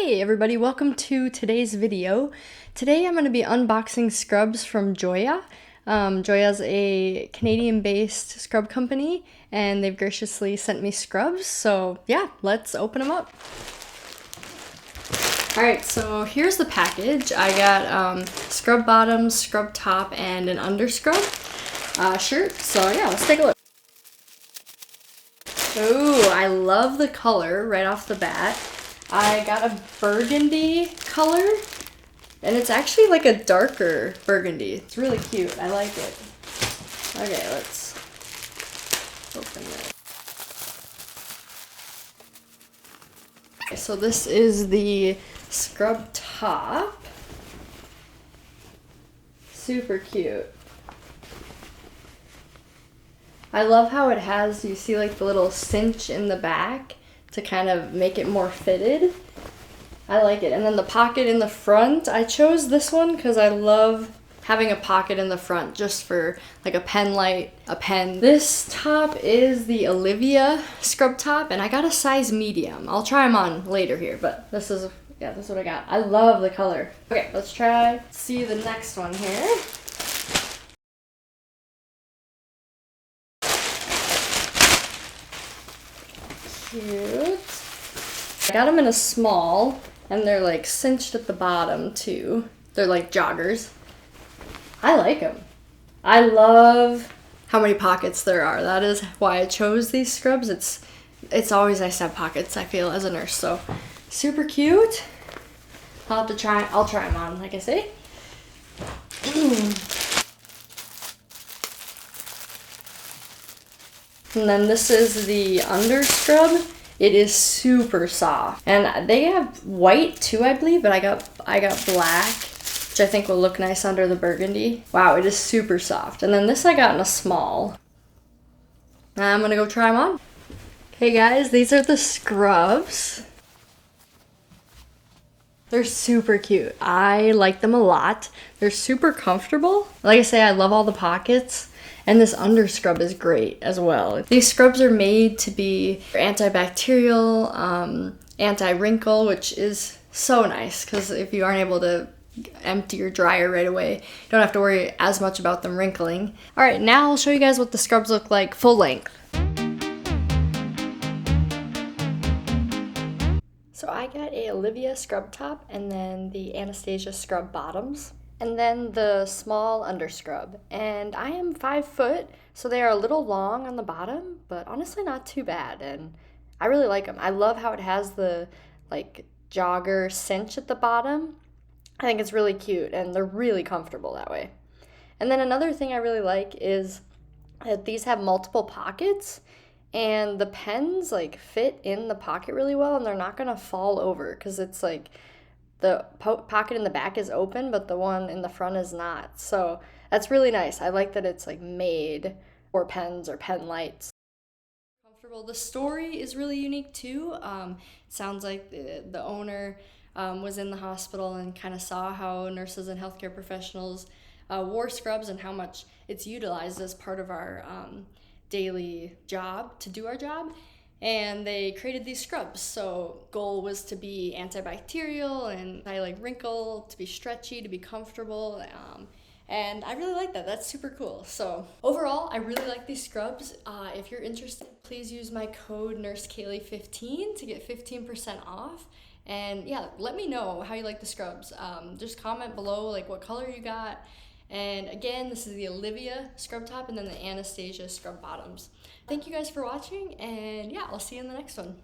Hey everybody, welcome to today's video. Today I'm going to be unboxing scrubs from JOIIA. JOIIA is a Canadian-based scrub company and they've graciously sent me scrubs, so yeah, let's open them up. Alright, so here's the package. I got scrub bottoms, scrub top, and an underscrub shirt, so yeah, let's take a look. Ooh, I love the color right off the bat. I got a burgundy color, and it's actually like a darker burgundy. It's really cute. I like it. Okay, let's open it. Okay, so this is the scrub top. Super cute. I love how it has, you see like the little cinch in the back to kind of make it more fitted. I like it. And then the pocket in the front, I chose this one because I love having a pocket in the front just for like a pen light, a pen. This top is the Olivia scrub top and I got a size medium. I'll try them on later here, but this is what I got. I love the color. Okay, let's see the next one here. Cute. I got them in a small, and they're like cinched at the bottom too. They're like joggers. I like them. I love how many pockets there are. That is why I chose these scrubs. It's always nice to have pockets, I feel, as a nurse. So super cute. I'll try them on, like I say. And then this is the underscrub. It is super soft. And they have white too, I believe, but I got black, which I think will look nice under the burgundy. Wow, it is super soft. And then this I got in a small. I'm gonna go try them on. Hey guys, these are the scrubs. They're super cute. I like them a lot. They're super comfortable. Like I say, I love all the pockets. And this underscrub is great as well. These scrubs are made to be antibacterial, anti-wrinkle, which is so nice because if you aren't able to empty your dryer right away, you don't have to worry as much about them wrinkling. All right, now I'll show you guys what the scrubs look like full length. So I got a Olivia scrub top and then the Anastasia scrub bottoms. And then the small underscrub. And I am 5 foot, so they are a little long on the bottom, but honestly not too bad. And I really like them. I love how it has the like jogger cinch at the bottom. I think it's really cute and they're really comfortable that way. And then another thing I really like is that these have multiple pockets and the pens like fit in the pocket really well and they're not gonna fall over because it's like the pocket in the back is open, but the one in the front is not. So that's really nice. I like that it's like made for pens or pen lights. Comfortable. The story is really unique too. It sounds like the owner was in the hospital and kind of saw how nurses and healthcare professionals wore scrubs and how much it's utilized as part of our daily job to do our job. And they created these scrubs. So goal was to be antibacterial and anti-wrinkle, to be stretchy, to be comfortable. And I really like that. That's super cool. So overall, I really like these scrubs. If you're interested, please use my code NurseKaylee15 to get 15% off. And yeah, let me know how you like the scrubs. Just comment below like what color you got. And again, this is the Olivia scrub top and then the Anastasia scrub bottoms. Thank you guys for watching, and yeah, I'll see you in the next one.